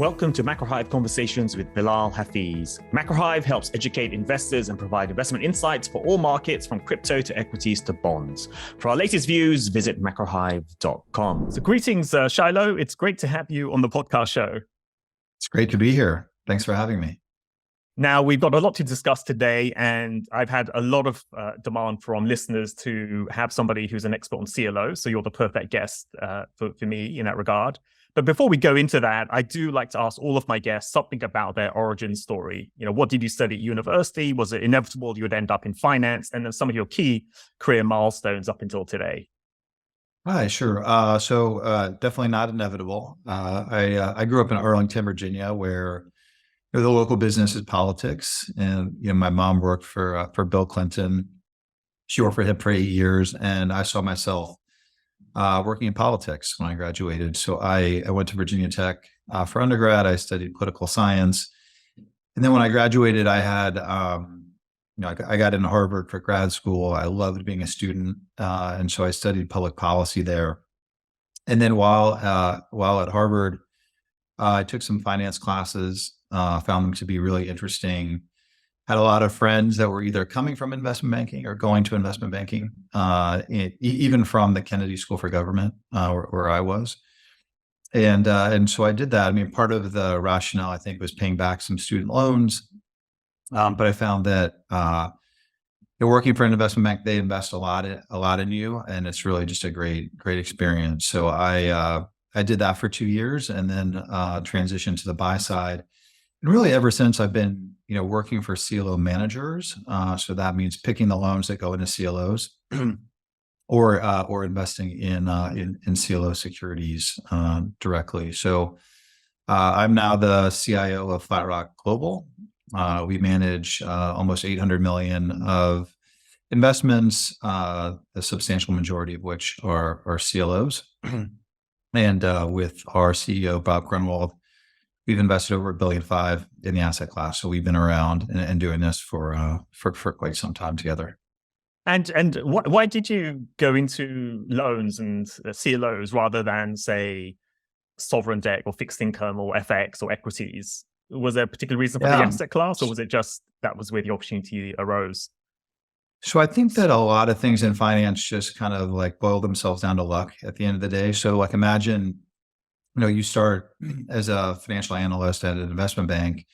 Welcome to MacroHive Conversations with Bilal Hafiz. MacroHive helps educate investors and provide investment insights for all markets from crypto to equities to bonds. For our latest views, visit macrohive.com. So greetings, Shiloh. It's great to have you on the podcast show. It's great to be here. Thanks for having me. Now, we've got a lot to discuss today, and I've had a lot of demand from listeners to have somebody who's an expert on CLOs. So you're the perfect guest for me in that regard. But before we go into that, I do like to ask all of my guests something about their origin story. You know, what did you study at university? Was it inevitable you would end up in finance? And then some of your key career milestones up until today. Hi, sure. So definitely not inevitable. I grew up in Arlington, Virginia, where the local business is politics. And my mom worked for Bill Clinton. She worked for him for 8 years, and I saw myself working in politics when I graduated. So I went to Virginia Tech for undergrad. I studied political science. And then when I graduated, I had, I got into Harvard for grad school. I loved being a student. And so I studied public policy there. And then while at Harvard, I took some finance classes, found them to be really interesting. Had a lot of friends that were either coming from investment banking or going to investment banking, even from the Kennedy School for Government, where I was. And so I did that. I mean, part of the rationale, I think, was paying back some student loans. But I found that working for an investment bank, they invest a lot in you, and it's really just a great experience. So I did that for 2 years, and then transitioned to the buy side. And really, ever since, I've been, working for CLO managers. So that means picking the loans that go into CLOs, or investing in CLO securities directly. So I'm now the CIO of FlatRock Global. We manage almost 800 million of investments, the substantial majority of which are CLOs. And with our CEO, Bob Grunwald, we've invested over $1.5 billion in the asset class. So we've been around and doing this for quite some time together. And why did you go into loans and CLOs rather than, say, sovereign debt or fixed income or FX or equities? Was there a particular reason for the asset class, or was it just that was where the opportunity arose? So I think that a lot of things in finance just kind of like boil themselves down to luck at the end of the day. So like imagine, you start as a financial analyst at an investment bank,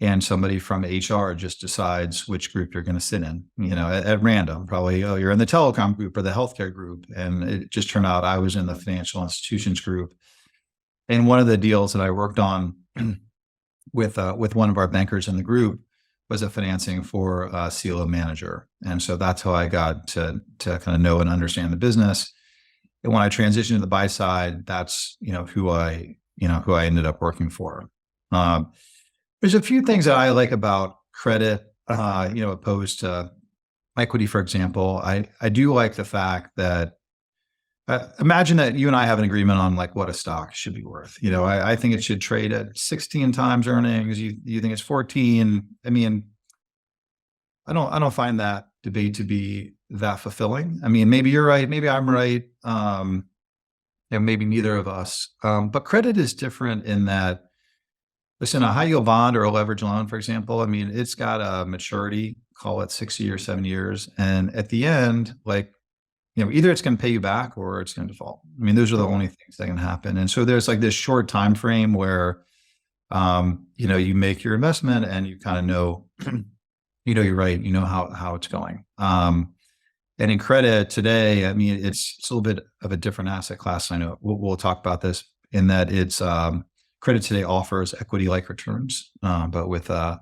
and somebody from HR just decides which group you're going to sit in, at random. Probably, you're in the telecom group or the healthcare group. And it just turned out I was in the financial institutions group. And one of the deals that I worked on with one of our bankers in the group was a financing for a CLO manager. And so that's how I got to kind of know and understand the business. And when I transitioned to the buy side, that's, who I ended up working for. There's a few things that I like about credit, opposed to equity, for example. I do like the fact that, imagine that you and I have an agreement on like what a stock should be worth. I think it should trade at 16 times earnings. You think it's 14. I mean, I don't find that debate to be that fulfilling. I mean, maybe you're right, maybe I'm right, and maybe neither of us. But credit is different in that, listen, a high yield bond or a leverage loan, for example, I mean, it's got a maturity, call it 6 years, 7 years. And at the end, either it's going to pay you back or it's going to default. I mean, those are the only things that can happen. And so there's like this short time frame where, you make your investment and you kind of know, you're right, how it's going. And in credit today, I mean, it's a little bit of a different asset class. I know we'll talk about this in that it's credit today offers equity-like returns, but without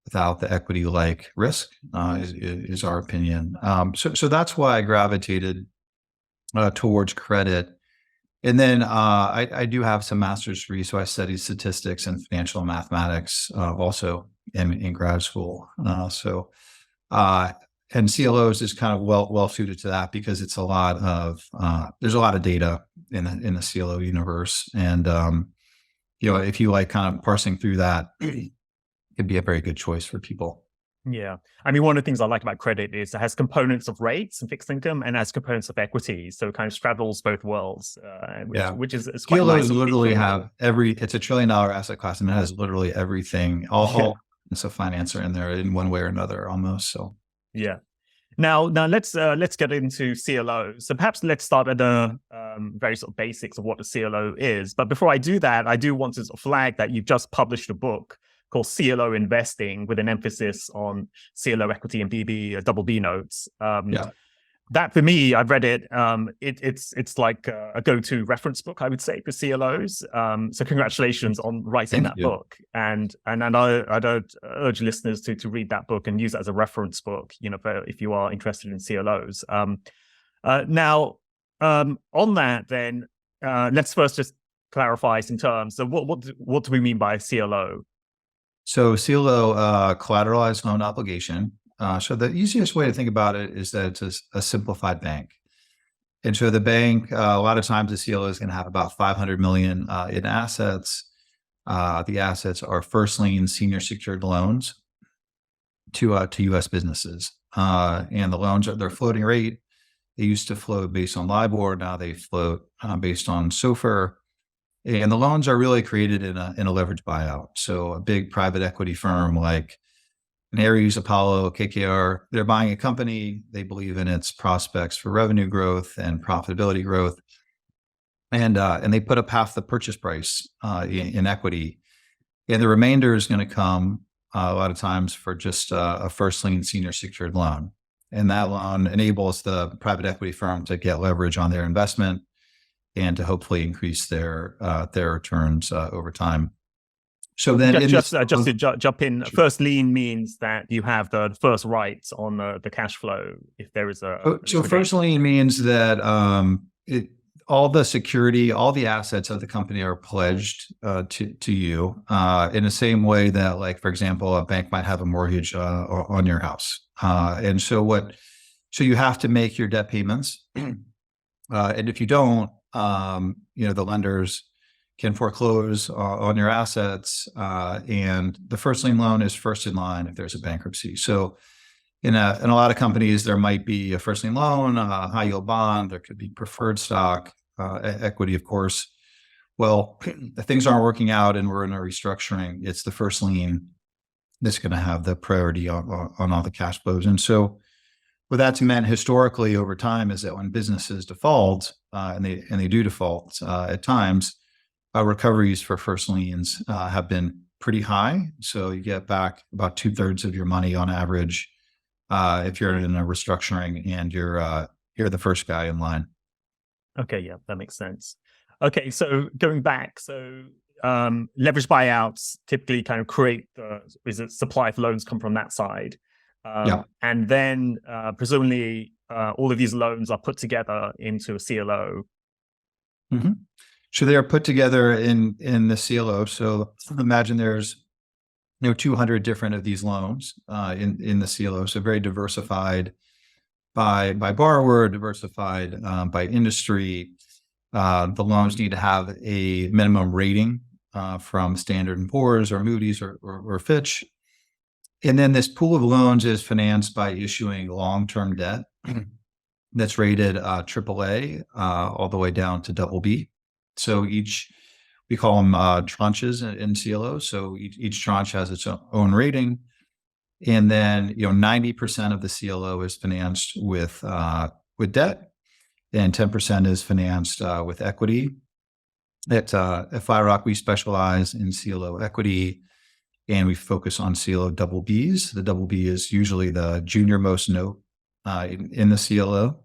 the equity-like risk, is our opinion. So that's why I gravitated towards credit. And then I do have some master's degree, so I studied statistics and financial mathematics also in grad school. And CLOs is kind of well suited to that because it's there's a lot of data in the CLO universe, and if you like kind of parsing through that, it'd be a very good choice for people. Yeah. I mean, one of the things I like about credit is it has components of rates and fixed income and has components of equities. So it kind of straddles both worlds, Yeah. which is quite CLOs nice. literally have it's a $1 trillion asset class and it has literally everything, all kinds of finance are in there in one way or another almost. So Yeah. Now let's get into CLOs. So perhaps let's start at the very sort of basics of what a CLO is. But before I do that, I do want to sort of flag that you've just published a book called CLO Investing with an emphasis on CLO Equity and BB Notes. yeah. That for me, I've read it. It's like a go-to reference book, I would say, for CLOs. So congratulations on writing that book, and I'd urge listeners to read that book and use it as a reference book. If you are interested in CLOs. Now, on that, then let's first just clarify some terms. So, what do we mean by a CLO? So CLO, collateralized loan obligation. So the easiest way to think about it is that it's a simplified bank. And so the bank, a lot of times the CLO is going to have about 500 million in assets. The assets are first lien senior secured loans to U.S. businesses. And the loans they're floating rate. They used to float based on LIBOR. Now they float based on SOFR. And the loans are really created in a leveraged buyout. So a big private equity firm like an Ares, Apollo, KKR, they're buying a company. They believe in its prospects for revenue growth and profitability growth. And they put up half the purchase price in equity. And the remainder is going to come a lot of times for just a first lien senior secured loan. And that loan enables the private equity firm to get leverage on their investment and to hopefully increase their returns over time. So then, just to jump in, first lien means that you have the first rights on the cash flow if there is a. So first lien means that all the security, all the assets of the company are pledged to you in the same way that, like, for example, a bank might have a mortgage on your house, and so you have to make your debt payments, and if you don't, the lenders can foreclose on your assets, and the first lien loan is first in line if there's a bankruptcy. So in a lot of companies, there might be a first lien loan, a high yield bond, there could be preferred stock, equity, of course. Well, if things aren't working out and we're in a restructuring, it's the first lien that's going to have the priority on all the cash flows. And so what that's meant historically over time is that when businesses default, and they do default at times, recoveries for first liens have been pretty high. So you get back about 2/3 of your money on average if you're in a restructuring and you're the first guy in line. Okay, yeah, that makes sense. Okay, so going back, leveraged buyouts typically kind of create supply of loans come from that side. And then presumably all of these loans are put together into a CLO. Mm-hmm. So they are put together in the CLO. So imagine there's 200 different of these loans in the CLO. So very diversified by borrower, diversified by industry. The loans need to have a minimum rating from Standard & Poor's or Moody's or Fitch. And then this pool of loans is financed by issuing long-term debt that's rated AAA all the way down to BB. So we call them tranches in CLOs. So each tranche has its own rating. And then 90% of the CLO is financed with debt, and 10% is financed with equity. At FIROC, we specialize in CLO equity, and we focus on CLO BBs. The BB is usually the junior most note in the CLO.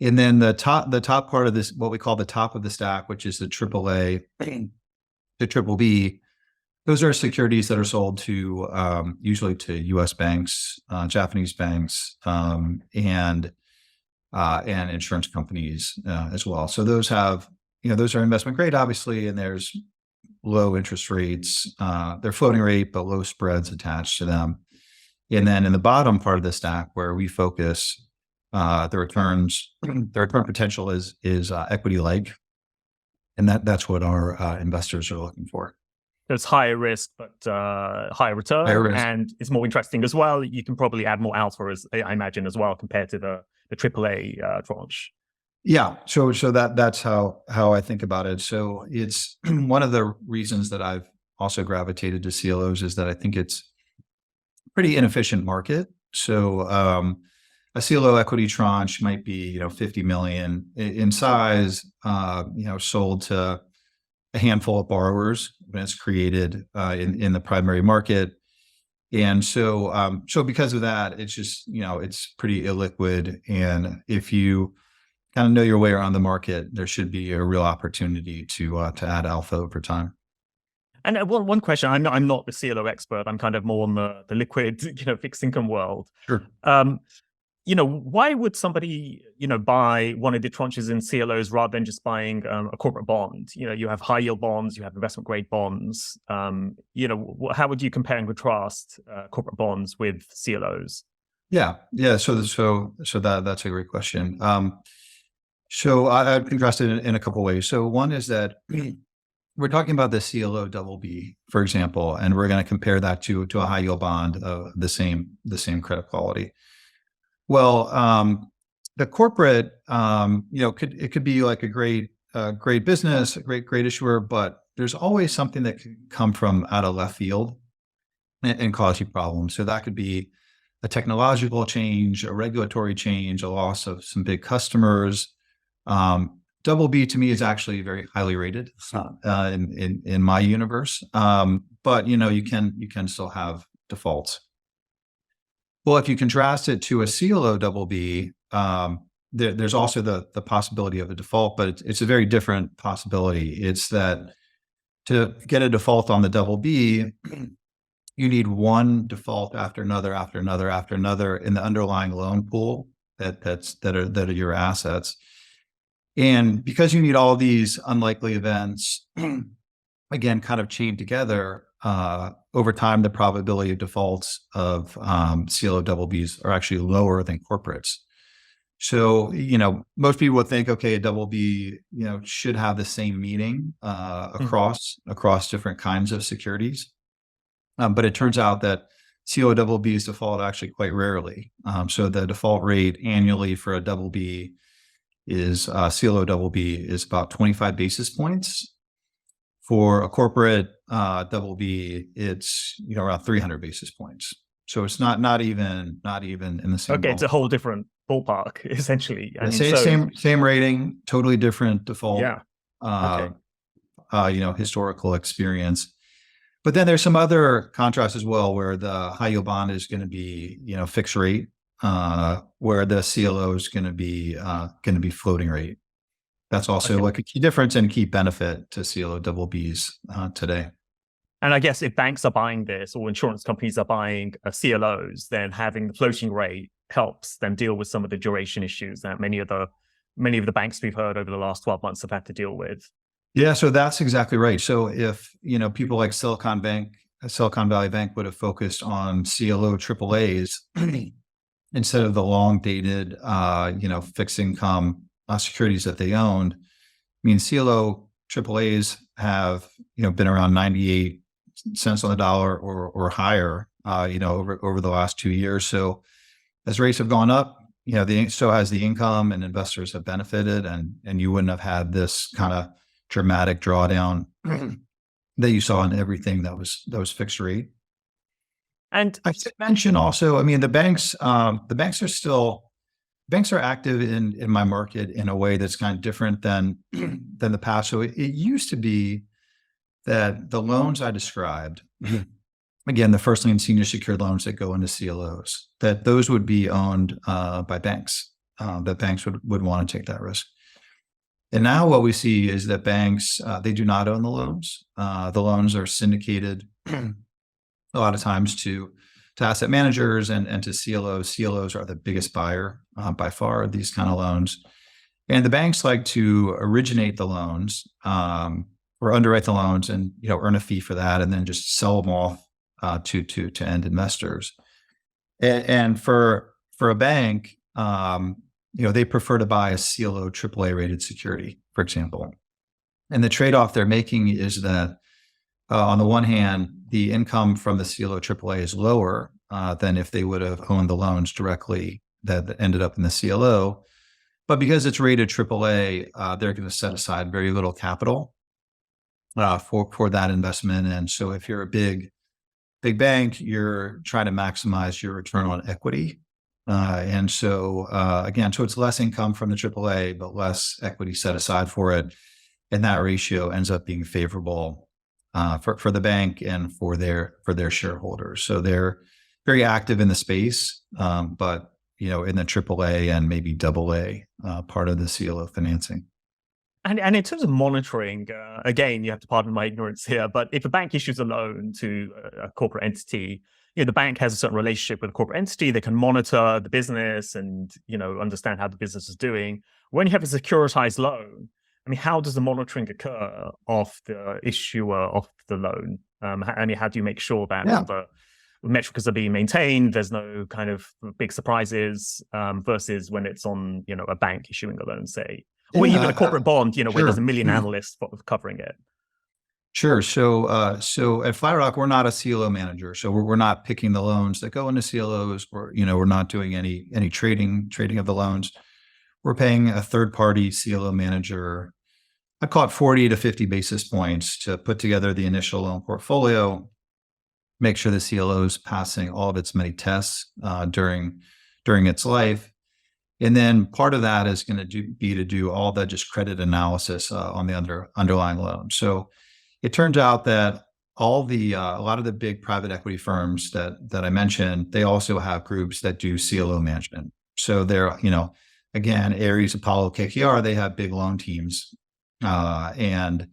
And then the top part of this, what we call the top of the stack, which is the AAA, the BBB, those are securities that are sold to usually to U.S. banks, Japanese banks, and insurance companies as well. So those have, those are investment grade, obviously, and there's low interest rates. They're floating rate, but low spreads attached to them. And then in the bottom part of the stack, where we focus, the return potential is equity-like, and that's what our investors are looking for. there's higher risk, but higher return, Higher risk. and it's more interesting as well. You can probably add more alpha, as I imagine, as well, compared to the AAA tranche. Yeah. So that's how I think about it. So it's one of the reasons that I've also gravitated to CLOs is that I think it's a pretty inefficient market. So a CLO equity tranche might be, 50 million in size, sold to a handful of borrowers when it's created in the primary market. And so because of that, it's just, it's pretty illiquid. And if you kind of know your way around the market, there should be a real opportunity to add alpha over time. And one question, I'm not the CLO expert. I'm kind of more on the liquid, fixed income world. Sure. Why would somebody, buy one of the tranches in CLOs rather than just buying a corporate bond? You have high yield bonds, you have investment grade bonds. How would you compare and contrast corporate bonds with CLOs? Yeah. So that's a great question. So I'd contrast it in a couple of ways. So one is that we're talking about the CLO BB, for example, and we're going to compare that to a high yield bond of the same credit quality. Well, the corporate, it could be like a great business, a great issuer, but there's always something that could come from out of left field and cause you problems. So that could be a technological change, a regulatory change, a loss of some big customers. BB to me is actually very highly rated in my universe, but you can still have defaults. Well, if you contrast it to a CLO BB, there's also the possibility of a default, but it's a very different possibility. It's that to get a default on the BB, you need one default after another in the underlying loan pool that are your assets. And because you need all these unlikely events, again, kind of chained together, over time, the probability of defaults of CLO BBs are actually lower than corporates. So, most people would think, okay, a BB, should have the same meaning across different kinds of securities. But it turns out that CLO BBs default actually quite rarely. So the default rate annually for a BB is CLO BB is about 25 basis points. For a corporate BB, it's around 300 basis points. So it's not even in the same. Okay, it's a whole different ballpark essentially. And same rating, totally different default. Yeah. Historical experience. But then there's some other contrasts as well, where the high yield bond is going to be fixed rate, where the CLO is going to be floating rate. That's also like a key difference and key benefit to CLO BBs today. And I guess if banks are buying this or insurance companies are buying CLOs, then having the floating rate helps them deal with some of the duration issues that many of the banks we've heard over the last 12 months have had to deal with. Yeah, so that's exactly right. So if people like Silicon Valley Bank would have focused on CLO AAAs instead of the long dated fixed income securities that they owned. I mean, CLO AAAs have been around 98 cents on the dollar or higher over the last 2 years. So as rates have gone up, so has the income, and investors have benefited, and you wouldn't have had this kind of dramatic drawdown that you saw in everything that was fixed rate. And I should mention also, I mean, the banks are active in my market in a way that's kind of different than the past. So it used to be that the loans I described, again, the first lien senior secured loans that go into CLOs, that those would be owned by banks, that banks would want to take that risk. And now what we see is that banks, they do not own the loans. The loans are syndicated a lot of times to asset managers and to CLOs. CLOs are the biggest buyer by far of these kind of loans. And the banks like to originate the loans or underwrite the loans and earn a fee for that, and then just sell them off to end investors. And for a bank, they prefer to buy a CLO AAA rated security, for example. And the trade-off they're making is that on the one hand, the income from the CLO AAA is lower than if they would have owned the loans directly that ended up in the CLO. But because it's rated AAA, they're going to set aside very little capital for that investment. And so if you're a big bank, you're trying to maximize your return on equity. And so again, so it's less income from the AAA, but less equity set aside for it. And that ratio ends up being favorable for the bank and for their shareholders. So they're very active in the space, but in the AAA and maybe AA part of the CLO financing. And in terms of monitoring, again, you have to pardon my ignorance here, but if a bank issues a loan to a corporate entity, the bank has a certain relationship with a corporate entity. They can monitor the business and understand how the business is doing. When you have a securitized loan, I mean, how does the monitoring occur of the issuer of the loan? How do you make sure that the metrics are being maintained? There's no kind of big surprises versus when it's on a bank issuing a loan, say. Or even a corporate bond, where there's a million analysts covering it. Sure. So at FlatRock, we're not a CLO manager. So we're not picking the loans that go into CLOs, or we're not doing any trading of the loans. We're paying a third-party CLO manager, I call it 40 to 50 basis points to put together the initial loan portfolio, make sure the CLO is passing all of its many tests during its life. And then part of that is going to be to do all the just credit analysis on the underlying loan. So it turns out that a lot of the big private equity firms that I mentioned, they also have groups that do CLO management. So they're, again, Ares, Apollo, KKR, they have big loan teams. And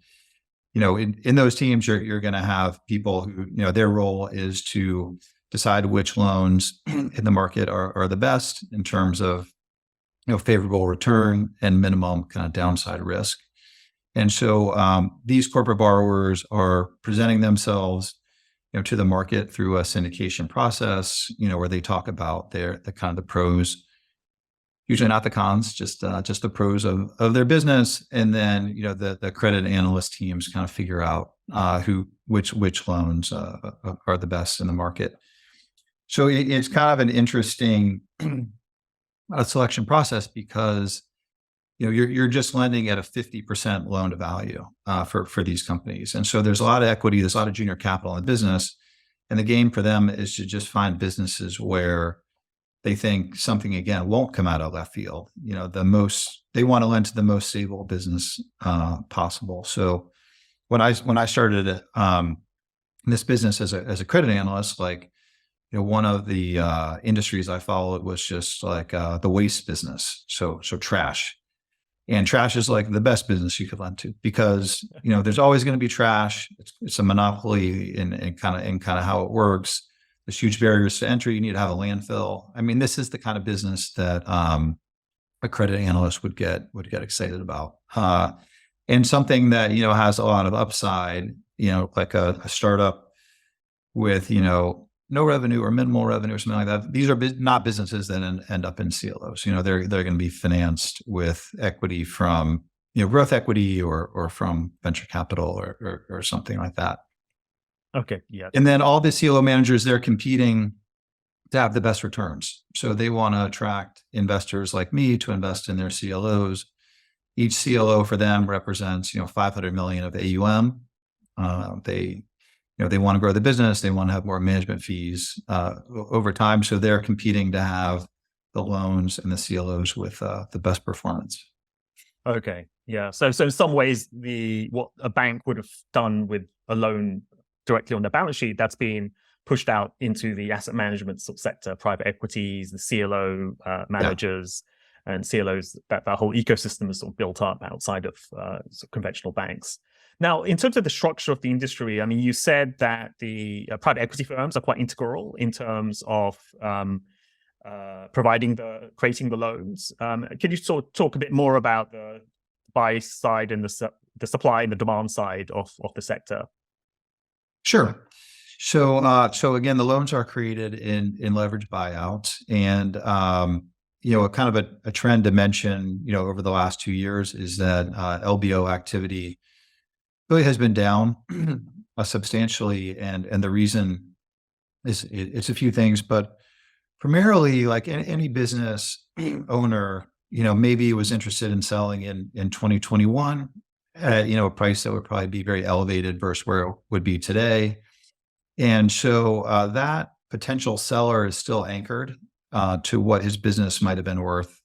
in those teams, you're going to have people who, their role is to decide which loans in the market are the best in terms of, favorable return and minimum kind of downside risk. And so these corporate borrowers are presenting themselves, to the market through a syndication process, where they talk about the kind of the pros, usually not the cons, just the pros of their business. And then, the credit analyst teams kind of figure out which loans are the best in the market. So it's kind of an interesting selection process because, you're just lending at a 50% loan to value for these companies. And so there's a lot of equity, there's a lot of junior capital in the business. And the game for them is to just find businesses where they think something, again, won't come out of left field. They want to lend to the most stable business possible. So when I started in this business as a credit analyst, one of the industries I followed was just the waste business. So trash. And trash is the best business you could lend to because, there's always going to be trash. It's a monopoly in kind of how it works. There's huge barriers to entry. You need to have a landfill. I mean, this is the kind of business that a credit analyst would get excited about. And something that, has a lot of upside, like a startup with, no revenue or minimal revenue or something like that. These are not businesses that end up in CLOs. They're going to be financed with equity from, growth equity or from venture capital or something like that. Okay. Yeah. And then all the CLO managers, they're competing to have the best returns. So they want to attract investors like me to invest in their CLOs. Each CLO for them represents, 500 million of AUM. They want to grow the business. They want to have more management fees over time. So they're competing to have the loans and the CLOs with the best performance. Okay. Yeah. So in some ways, what a bank would have done with a loan directly on their balance sheet, that's being pushed out into the asset management sector, private equities, the CLO managers, and CLOs. That whole ecosystem is sort of built up outside of conventional banks. Now, in terms of the structure of the industry, I mean, you said that the private equity firms are quite integral in terms of creating the loans. Can you sort of talk a bit more about the buy side and the supply and the demand side of the sector? Sure. So again, the loans are created in leverage buyouts, and kind of a trend to mention, over the last 2 years is that LBO activity really has been down. substantially, and the reason is it's a few things, but primarily, like any business owner, maybe was interested in selling in 2021 at, a price that would probably be very elevated versus where it would be today. And so that potential seller is still anchored to what his business might have been worth,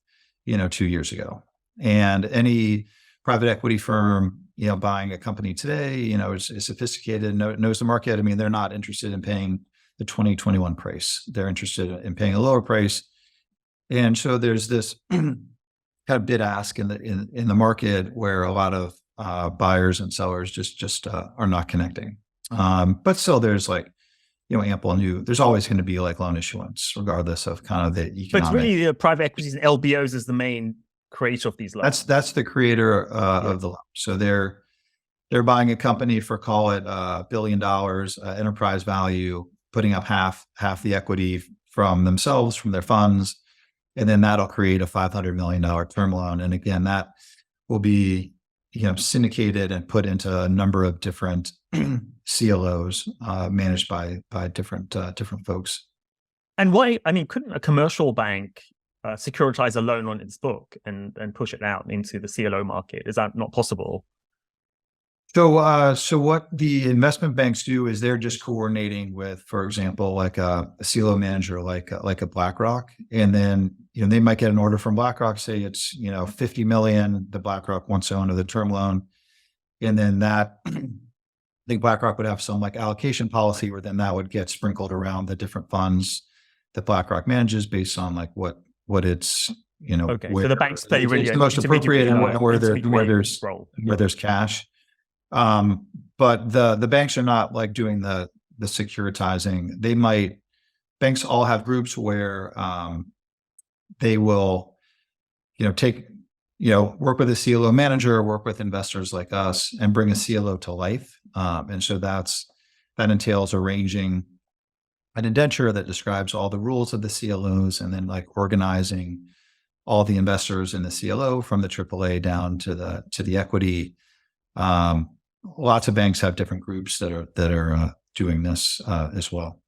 2 years ago. And any private equity firm, buying a company today, is sophisticated, knows the market. I mean, they're not interested in paying the 2021 price. They're interested in paying a lower price. And so there's this kind of bid ask in the market where a lot of buyers and sellers just are not connecting. But still there's there's always going to be like loan issuance, regardless of kind of the economic. But it's really the private equities and LBOs is the main creator of these loans. That's the creator of the loan. So they're buying a company for, call it $1 billion enterprise value, putting up half the equity from themselves, from their funds, and then that'll create a $500 million term loan. And again, that will be syndicated and put into a number of different CLOs managed by different folks. And why? I mean, couldn't a commercial bank securitize a loan on its book and push it out into the CLO market? Is that not possible? So what the investment banks do is they're just coordinating with, for example, like a CLO manager, like a BlackRock, and then they might get an order from BlackRock, say it's $50 million. The BlackRock wants to own the term loan, and then that I think BlackRock would have some like allocation policy where then that would get sprinkled around the different funds that BlackRock manages based on like what it's okay. So the banks play really the most appropriate and where there's cash. But the banks are not like doing the securitizing. Banks all have groups where they will, work with a CLO manager, work with investors like us, and bring a CLO to life. And so that entails arranging an indenture that describes all the rules of the CLOs, and then like organizing all the investors in the CLO from the AAA down to the equity. Lots of banks have different groups that are doing this as well.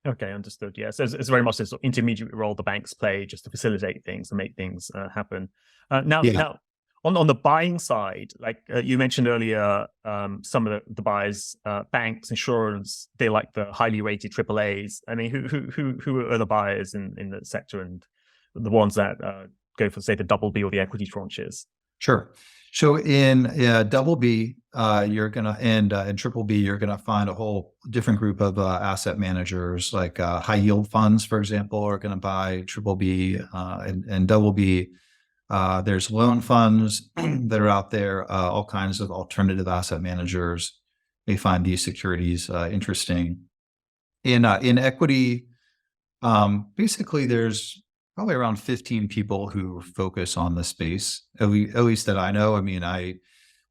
Okay, understood. Yes, it's very much this intermediate role the banks play just to facilitate things and make things happen. Now, on the buying side, like you mentioned earlier, some of the buyers, banks, insurance, they like the highly rated AAAs. I mean, who are the buyers in the sector, and the ones that go for, say, the BB or the equity tranches? Sure. So in BB, you're gonna and in BBB, you're gonna find a whole different group of asset managers, like high yield funds, for example, are gonna buy BBB and BB. There's loan funds that are out there. All kinds of alternative asset managers may find these securities interesting. In equity, basically, there's probably around 15 people who focus on the space, at least that I know. I mean,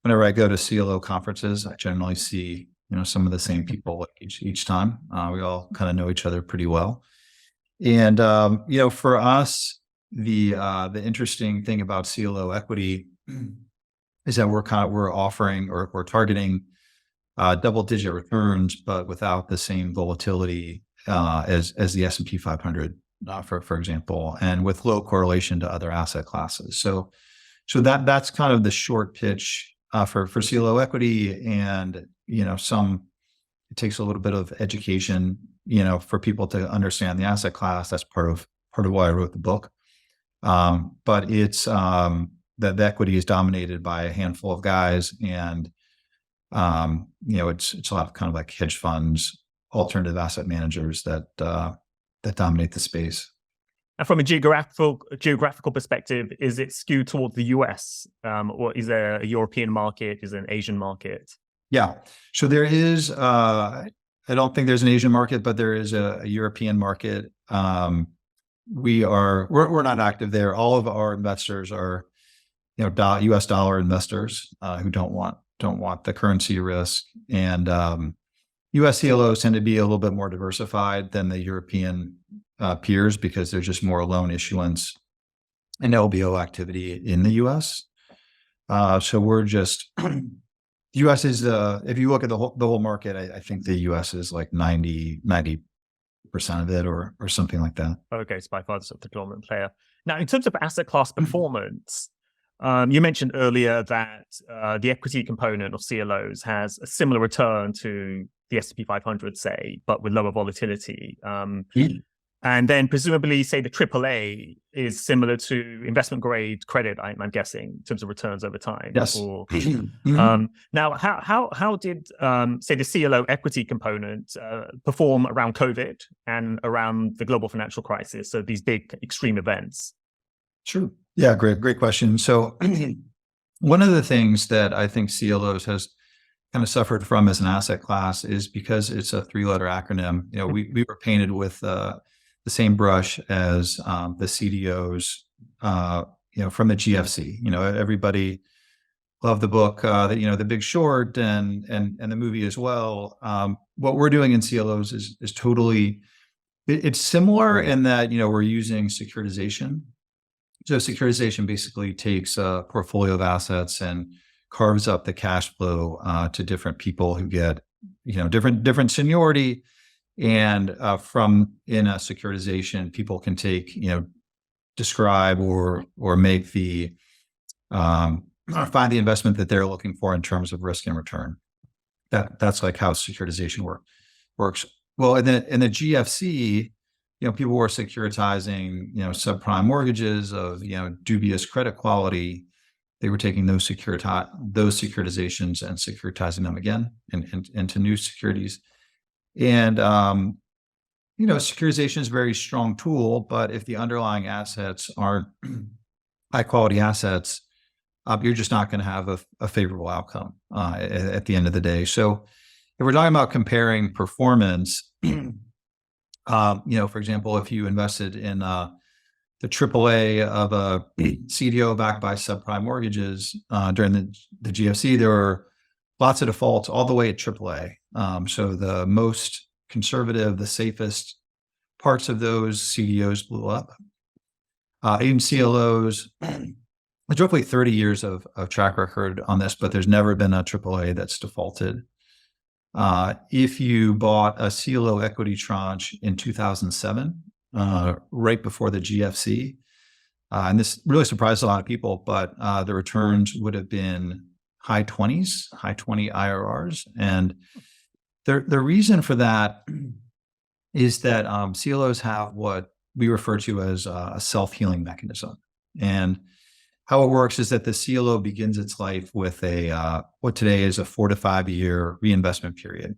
whenever I go to CLO conferences, I generally see, some of the same people each time. We all kind of know each other pretty well. And, for us, the interesting thing about CLO equity is that we're offering, or we're targeting double-digit returns, but without the same volatility as the S&P 500. For example, and with low correlation to other asset classes. So that's kind of the short pitch for CLO equity. And it takes a little bit of education, for people to understand the asset class. That's part of why I wrote the book. But it's that the equity is dominated by a handful of guys, and it's a lot of kind of like hedge funds, alternative asset managers that dominate the space. And from a geographical perspective, is it skewed towards the US, or is there a European market? Is there an Asian market? Yeah, so there is. I don't think there's an Asian market, but there is a European market. We're not active there. All of our investors are, US dollar investors who don't want the currency risk, and US CLOs tend to be a little bit more diversified than the European peers, because there's just more loan issuance and LBO activity in the US. So we're just The U.S. is, if you look at the whole market, I think the U.S. is like 90% of it or something like that. Okay, so by far the dominant player. Now, in terms of asset class performance, you mentioned earlier that the equity component of CLOs has a similar return to the S&P 500, say, but with lower volatility. And then presumably, say, the AAA is similar to investment grade credit, I'm guessing, in terms of returns over time. Yes. Or, Mm-hmm. now, how did, say, the CLO equity component perform around COVID and around the global financial crisis? So these big extreme events. Sure. Yeah, great question. So one of the things that I think CLOs has kind of suffered from as an asset class is because it's a 3-letter acronym. You know, we were painted with the same brush as the CDOs, you know, from the GFC. You know, everybody loved the book, you know, The Big Short and the movie as well. What we're doing in CLOs is totally, it's similar in that, you know, we're using securitization. So securitization basically takes a portfolio of assets and carves up the cash flow to different people who get, you know, different seniority. And from in a securitization, people can take, you know, describe or make the find the investment that they're looking for in terms of risk and return. That's like how securitization works. Well, in the GFC, you know, people were securitizing, you know, subprime mortgages of, you know, dubious credit quality. They were taking those securitizations and securitizing them again into new securities. And, you know, securitization is a very strong tool, but if the underlying assets aren't high quality assets, you're just not going to have a favorable outcome at the end of the day. So if we're talking about comparing performance, you know, for example, if you invested in the AAA of a CDO backed by subprime mortgages during the GFC, there were lots of defaults all the way at AAA. So the most conservative, the safest parts of those CDOs blew up. Even CLOs, there's roughly 30 years of track record on this, but there's never been a AAA that's defaulted. If you bought a CLO equity tranche in 2007, right before the GFC, and this really surprised a lot of people, but the returns would have been high 20s, high 20 IRRs. And the reason for that is that CLOs have what we refer to as a self-healing mechanism. And how it works is that the CLO begins its life with a what today is a 4 to 5 year reinvestment period.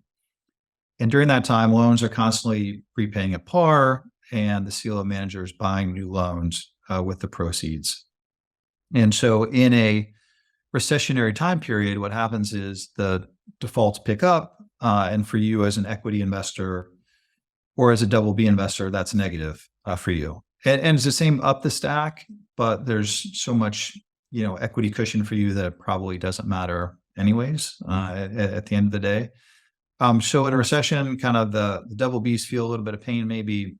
And during that time, loans are constantly prepaying at par, and the CLO manager is buying new loans with the proceeds. And so in a recessionary time period, what happens is the defaults pick up, and for you as an equity investor or as a double B investor, that's negative for you. And it's the same up the stack, but there's so much, you know, equity cushion for you that it probably doesn't matter anyways at the end of the day. So in a recession, kind of the double Bs feel a little bit of pain, maybe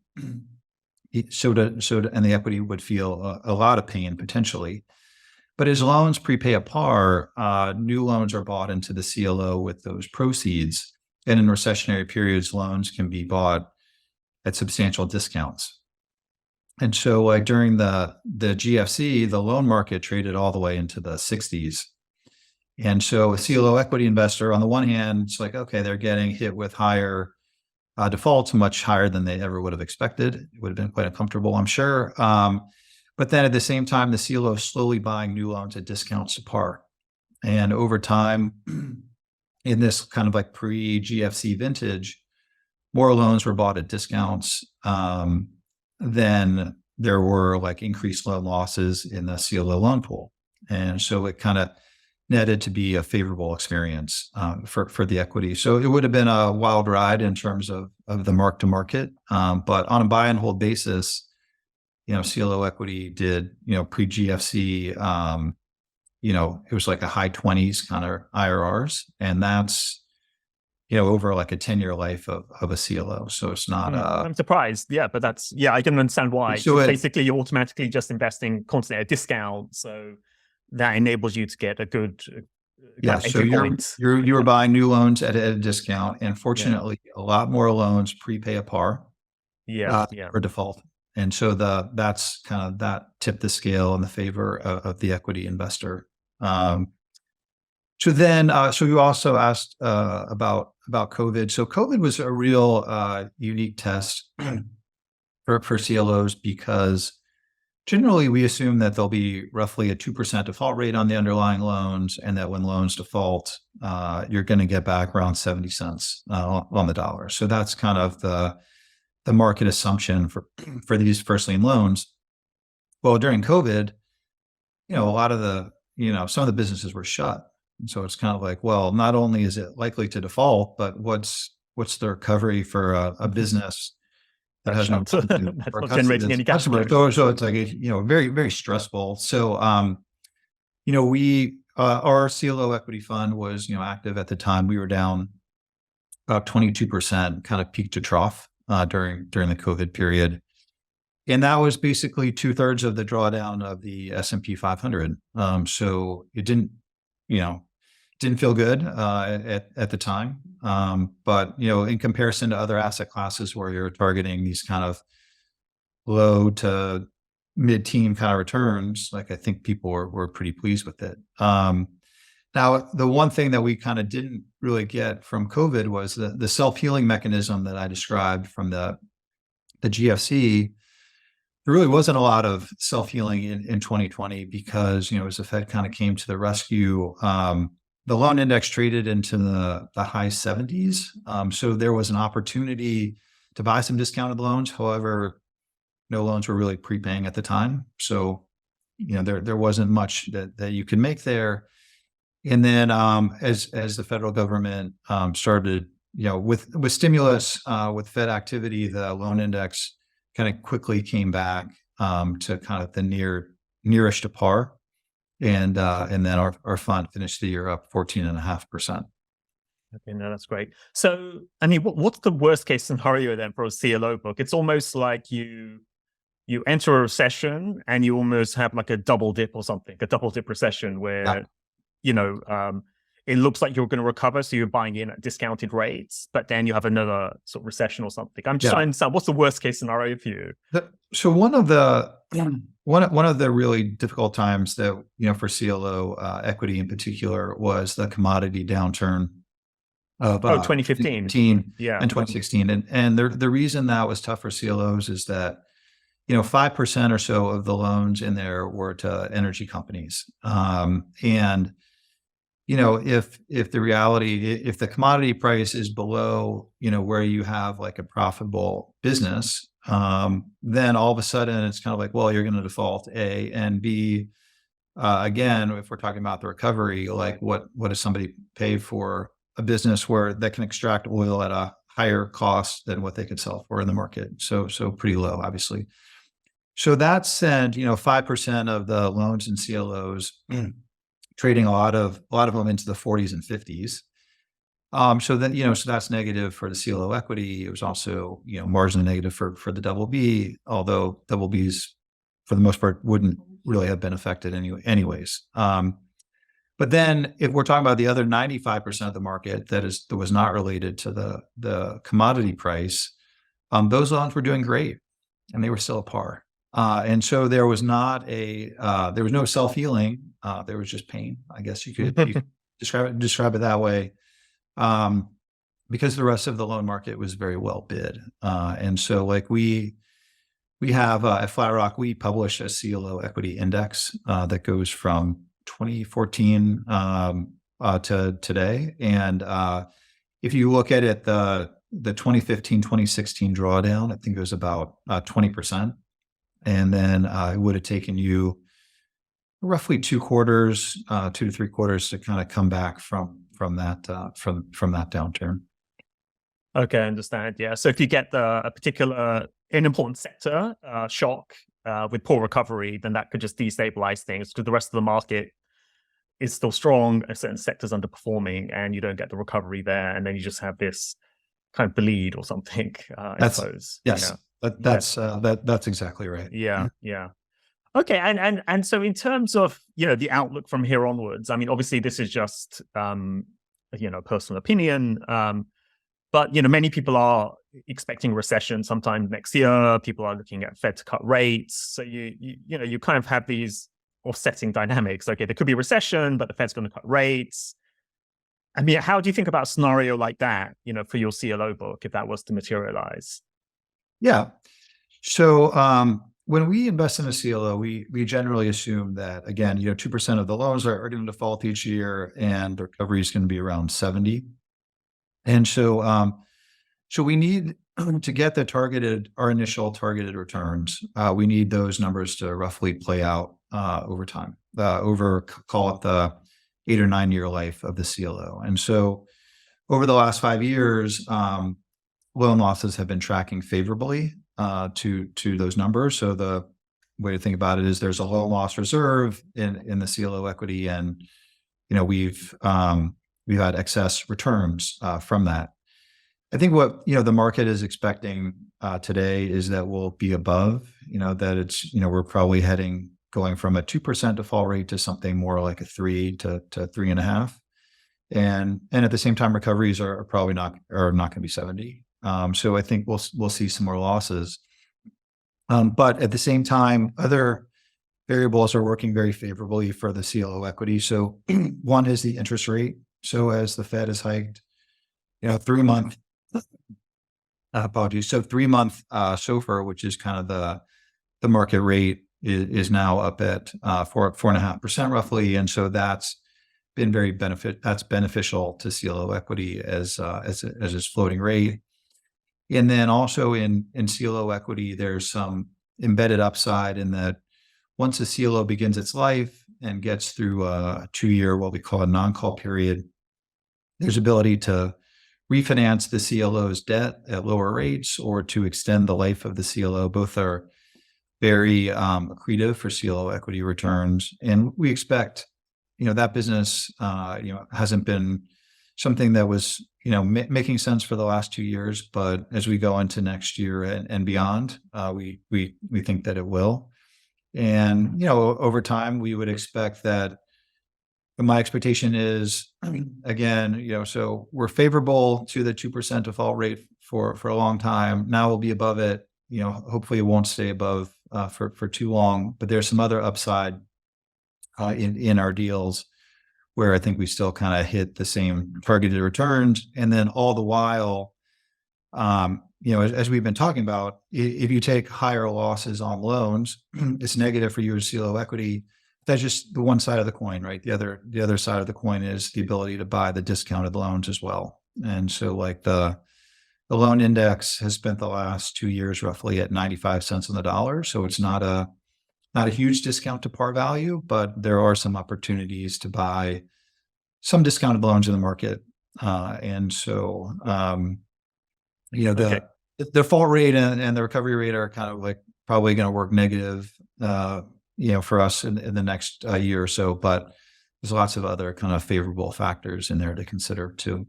so and the equity would feel a lot of pain potentially. But as loans prepay at par, new loans are bought into the CLO with those proceeds. And in recessionary periods, loans can be bought at substantial discounts. And so like during the GFC, the loan market traded all the way into the 60s. And so a CLO equity investor, on the one hand, it's like, okay, they're getting hit with higher defaults, much higher than they ever would have expected. It would have been quite uncomfortable, I'm sure. But then at the same time, the CLO is slowly buying new loans at discounts to par. And over time, in this kind of like pre-GFC vintage, more loans were bought at discounts. Then there were like increased loan losses in the CLO loan pool. And so it kind of netted to be a favorable experience for the equity. So it would have been a wild ride in terms of the mark to market. But on a buy and hold basis, you know, CLO equity did, you know, pre-GFC, you know, it was like a high 20s kind of IRRs. And that's, you know, over like a 10-year life of a CLO. So it's not I'm surprised. Yeah, but that's, yeah, I can understand why. So basically you're automatically just investing constantly at a discount. So that enables you to get a good Yeah. kind of So entry point. you were buying new loans at a discount, and Yeah, fortunately, a lot more loans prepay at par yeah, yeah. or default. And so that's kind of that tipped the scale in the favor of the equity investor. Um, so you also asked about COVID. So COVID was a real unique test for CLOs because generally we assume that there'll be roughly a 2% default rate on the underlying loans, and that when loans default, you're going to get back around 70 cents on the dollar. So that's kind of the market assumption for these first lien loans. Well, during COVID, a lot of some of the businesses were shut. And so it's kind of like, well, not only is it likely to default, but what's the recovery for a business that That's has no not revenue that's or not generating any cash customer? flow. So it's like, very, very stressful. So, our CLO equity fund was, active at the time. We were down about 22%, kind of peak to trough, during the COVID period. And that was basically 2/3 of the drawdown of the S&P 500. So it didn't feel good at the time. But in comparison to other asset classes where you're targeting these kind of low to mid-teen kind of returns, like I think people were pretty pleased with it. Now, the one thing that we kind of didn't really get from COVID was the self-healing mechanism that I described from the GFC. There really wasn't a lot of self-healing in 2020 because, as the Fed kind of came to the rescue, the loan index traded into the high 70s. So there was an opportunity to buy some discounted loans. However, no loans were really prepaying at the time. So, there wasn't much that you could make there. And then as the federal government started, with stimulus, with Fed activity, the loan index kind of quickly came back to kind of the nearish to par. And then our fund finished the year up 14.5%. Okay, no, that's great. So, I mean, what's the worst case scenario then for a CLO book? It's almost like you enter a recession and you almost have like a double dip or something, a double dip recession where, it looks like you're going to recover. So you're buying in at discounted rates, but then you have another sort of recession or something. I'm just trying to understand what's the worst case scenario for you? So one of the really difficult times that, for CLO equity in particular was the commodity downturn of 2015. 2015 Yeah. and 2016. And the reason that was tough for CLOs is that, 5% or so of the loans in there were to energy companies. And if the commodity price is below, where you have like a profitable business, then all of a sudden it's kind of like, well, you're going to default, A, and B, again, if we're talking about the recovery, like what does somebody pay for a business that can extract oil at a higher cost than what they could sell for in the market? So pretty low, obviously. So that said, 5% of the loans in CLOs trading a lot of them into the 40s and 50s. So then, so that's negative for the CLO equity. It was also, marginally negative for the double B, although double Bs for the most part wouldn't really have been affected anyways. But then if we're talking about the other 95% of the market that was not related to the commodity price, those loans were doing great and they were still at par. And so there was no self-healing. There was just pain. I guess you could describe it that way. Because the rest of the loan market was very well bid. And so like we have at Flatrock, we publish a CLO equity index that goes from 2014 to today. And if you look at it, the 2015, 2016 drawdown, I think it was about 20%. And then it would have taken you roughly 2 quarters, 2 to 3 quarters to kind of come back from that downturn. Okay, I understand. Yeah. So if you get an important sector shock with poor recovery, then that could just destabilize things because the rest of the market is still strong, a certain sector's underperforming, and you don't get the recovery there, and then you just have this kind of bleed or something. I suppose. Yes. That's exactly right. Yeah. Okay, and so in terms of the outlook from here onwards, I mean, obviously this is just personal opinion, but many people are expecting recession sometime next year. People are looking at Fed to cut rates, so you kind of have these offsetting dynamics. Okay, there could be a recession, but the Fed's going to cut rates. I mean, how do you think about a scenario like that, for your CLO book if that was to materialize? Yeah. So when we invest in a CLO, we generally assume that, again, 2% of the loans are going to default each year, and the recovery is going to be around 70. And so we need to get our initial targeted returns. We need those numbers to roughly play out over time, call it the 8 or 9 year life of the CLO. And so over the last 5 years, loan losses have been tracking favorably to those numbers. So the way to think about it is there's a loan loss reserve in the CLO equity, and we've had excess returns from that. I think what the market is expecting today is that we'll be above, that it's we're probably going from a 2% default rate to something more like a 3 to 3.5, and at the same time recoveries are probably not going to be 70. So I think we'll see some more losses, but at the same time, other variables are working very favorably for the CLO equity. So one is the interest rate. So as the Fed has hiked, 3-month apologies. So 3-month SOFR, which is kind of the market rate, is now up at 4.5% roughly, and so that's been beneficial to CLO equity as its floating rate. And then also in CLO equity, there's some embedded upside in that once a CLO begins its life and gets through a 2-year, what we call a non-call period, there's ability to refinance the CLO's debt at lower rates or to extend the life of the CLO. Both are very accretive for CLO equity returns. And we expect, that business, hasn't been something that was, making sense for the last 2 years, but as we go into next year and beyond, we think that it will. And, over time, we would expect that. My expectation is, again, so we're favorable to the 2% default rate for a long time. Now we'll be above it. Hopefully it won't stay above for too long. But there's some other upside in our deals where I think we still kind of hit the same targeted returns. And then all the while, as we've been talking about, if you take higher losses on loans, it's negative for your CLO equity. That's just the one side of the coin, right? The other side of the coin is the ability to buy the discounted loans as well. And so like the loan index has spent the last 2 years roughly at 95 cents on the dollar. So it's not a huge discount to par value, but there are some opportunities to buy some discounted loans in the market. And so, the default rate and the recovery rate are kind of like probably going to work negative, for us in the next year or so, but there's lots of other kind of favorable factors in there to consider too.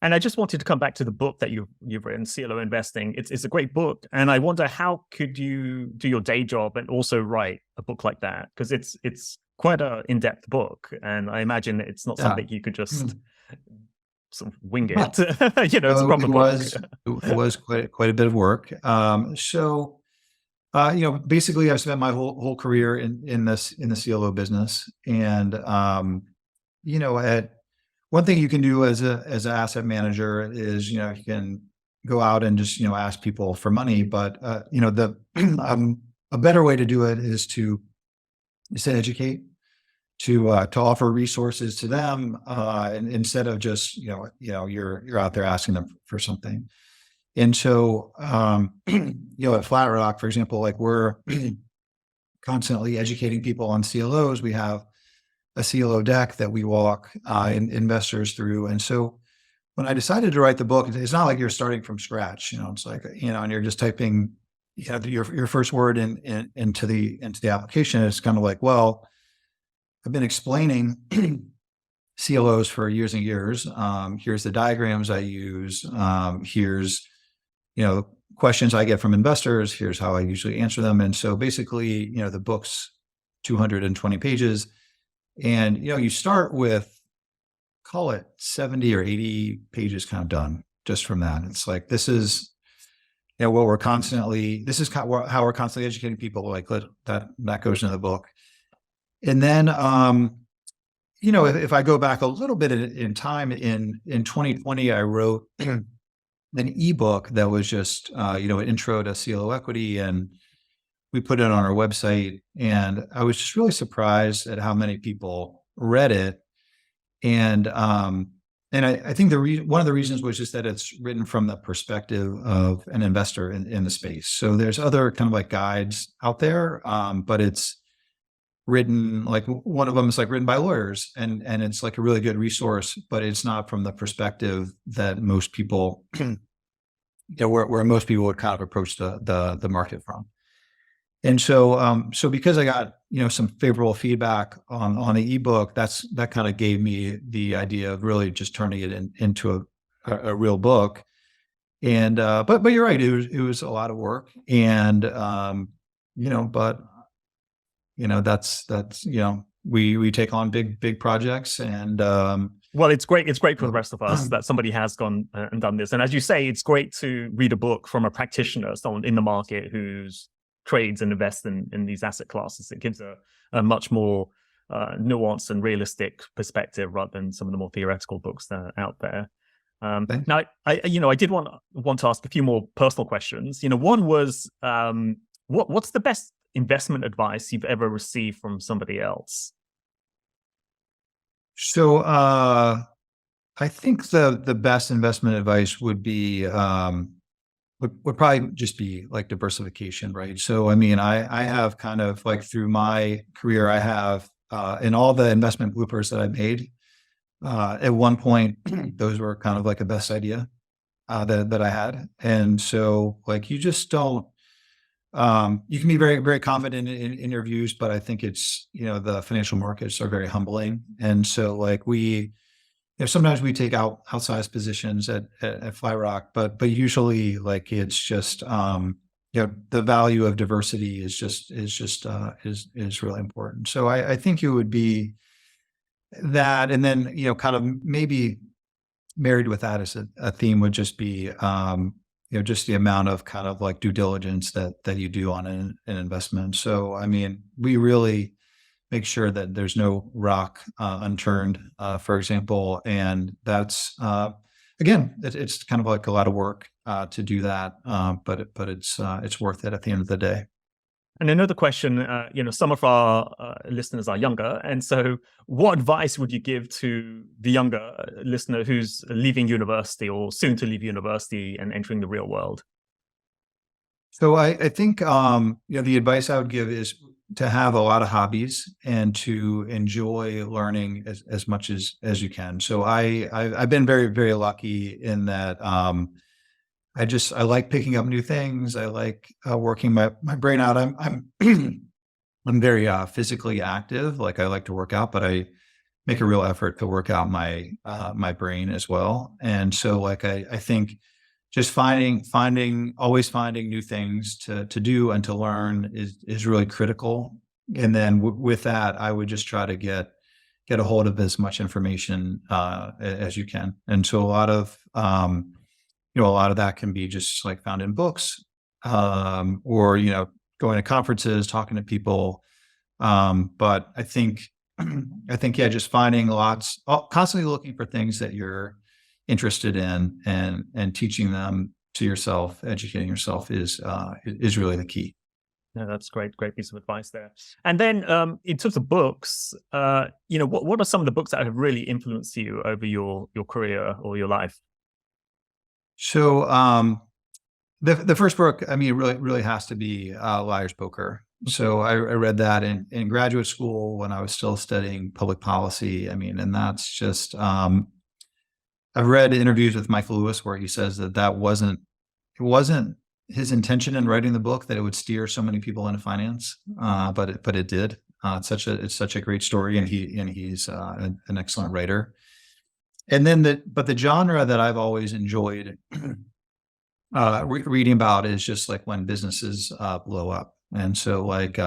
And I just wanted to come back to the book that you've written, CLO Investing. It's a great book, and I wonder how could you do your day job and also write a book like that, because it's quite an in-depth book, and I imagine it's not something you could just sort of wing it. It's a proper book. It was quite a bit of work. Basically, I've spent my whole career in the CLO business, and one thing you can do as an asset manager is you can go out and just ask people for money, but a better way to do it is to educate, to offer resources to them, and instead of just you're out there asking them for something. And so, at Flat Rock, for example, like we're constantly educating people on CLOs. We have a CLO deck that we walk investors through. And so when I decided to write the book, it's not like you're starting from scratch, it's like, and you're just typing, your first word into the application. It's kind of like, well, I've been explaining CLOs for years and years. Here's the diagrams I use. Here's questions I get from investors. Here's how I usually answer them. And so basically, the book's 220 pages, and, you start with, call it 70 or 80 pages kind of done just from that. It's like, this is, what we're constantly, this is how we're constantly educating people, like that goes into the book. And then, if I go back a little bit in time, in 2020, I wrote an ebook that was just, an intro to CLO equity, and we put it on our website. And I was just really surprised at how many people read it. And I think one of the reasons was just that it's written from the perspective of an investor in the space. So there's other kind of like guides out there, but it's written, like one of them is like written by lawyers, and it's like a really good resource, but it's not from the perspective that most people, where most people would kind of approach the market from. And so, because I got, some favorable feedback on the ebook, that kind of gave me the idea of really just turning it into a real book. And, but you're right, it was a lot of work, and, but, that's, we take on big projects, and, well, it's great. It's great for the rest of us that somebody has gone and done this. And as you say, it's great to read a book from a practitioner, someone in the market who's trades and invests in these asset classes. It gives a much more nuanced and realistic perspective rather than some of the more theoretical books that are out there. Now, I did want to ask a few more personal questions. One was, what's the best investment advice you've ever received from somebody else? So I think the best investment advice would be would probably just be like diversification, right? So I mean, I have kind of like through my career, I have in all the investment bloopers that I made, at one point, those were kind of like a best idea that I had. And so like you just don't, you can be very, very confident in your views, but I think it's, the financial markets are very humbling. And so like sometimes we take outsized positions at FlyRock, but usually like it's just, the value of diversity is really important. So I think it would be that. And then, kind of maybe married with that as a theme would just be, just the amount of kind of like due diligence that you do on an investment. So, I mean, we really make sure that there's no rock unturned, for example. And that's, again, it's kind of like a lot of work to do that, but it's worth it at the end of the day. And another question, some of our listeners are younger. And so what advice would you give to the younger listener who's leaving university or soon to leave university and entering the real world? So I think, the advice I would give is to have a lot of hobbies and to enjoy learning as much as you can. So I've been very, very lucky in that, I like picking up new things. I like working my brain out. I'm I'm very physically active. Like I like to work out, but I make a real effort to work out my brain as well. And so like I think just always finding new things to do and to learn is really critical. And then with that, I would just try to get a hold of as much information as you can. And so a lot of that can be just like found in books, or, going to conferences, talking to people. But I think, yeah, just finding constantly looking for things that you're interested in and teaching them to yourself, educating yourself is really the key. No, that's great piece of advice there. And then in terms of books, what are some of the books that have really influenced you over your career or your life? So the first book, I mean, it really has to be Liar's Poker. So I read that in graduate school when I was still studying public policy. I mean, and that's just, I've read interviews with Michael Lewis where he says that it wasn't his intention in writing the book that it would steer so many people into finance, but it did. It's such a great story, and he's an excellent writer. And then the genre that I've always enjoyed reading about is just like when businesses blow up. And so like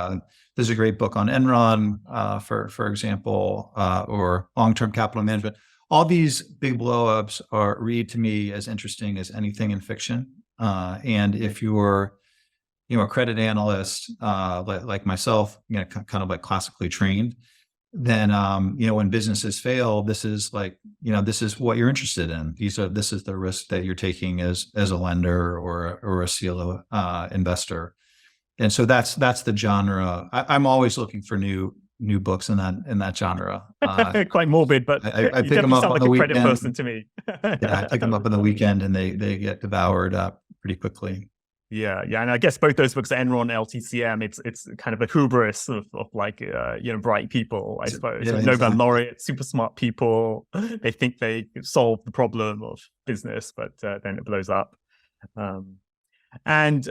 there's a great book on Enron, for example, or long-term capital management. All these big blow-ups read to me as interesting as anything in fiction. And if you're a credit analyst like myself, kind of like classically trained, then when businesses fail, this is like, this is what you're interested in. This is the risk that you're taking as a lender or a CLO investor. And so that's the genre. I'm always looking for new books in that genre. Quite morbid, but I you pick them definitely up sound on like the a credit weekend. person to me. Yeah, I pick them up on the weekend and they get devoured pretty quickly. Yeah, and I guess both those books, Enron, LTCM, it's kind of a hubris of like bright people, I suppose. Yeah, Nobel exactly. laureate, super smart people. They think they solve the problem of business, but then it blows up. And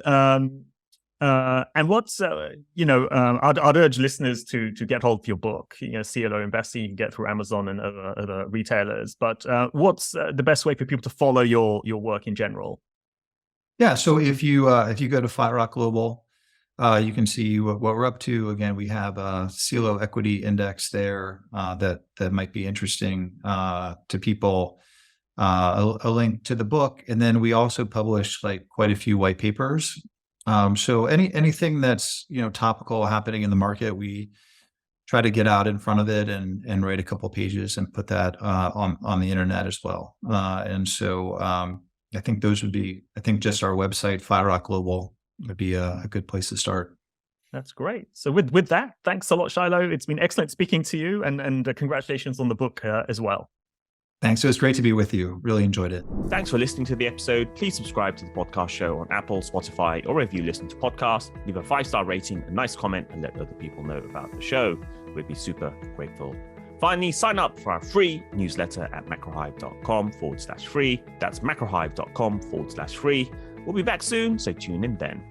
what's I'd urge listeners to get hold of your book. CLO Investing you can get through Amazon and other retailers. But what's the best way for people to follow your work in general? Yeah, so if you go to FlatRock Global, you can see what we're up to. Again, we have a CLO Equity Index there that might be interesting to people. A link to the book, and then we also publish like quite a few white papers. So anything that's topical happening in the market, we try to get out in front of it and write a couple pages and put that on the internet as well. And so I think just our website, FlatRock Global, would be a good place to start. That's great. So with that, thanks a lot, Shiloh. It's been excellent speaking to you, and congratulations on the book as well. Thanks. It was great to be with you. Really enjoyed it. Thanks for listening to the episode. Please subscribe to the podcast show on Apple, Spotify, or wherever you listen to podcasts. Leave a 5-star rating, a nice comment, and let other people know about the show. We'd be super grateful. Finally, sign up for our free newsletter at macrohive.com/free. That's macrohive.com/free. We'll be back soon, so tune in then.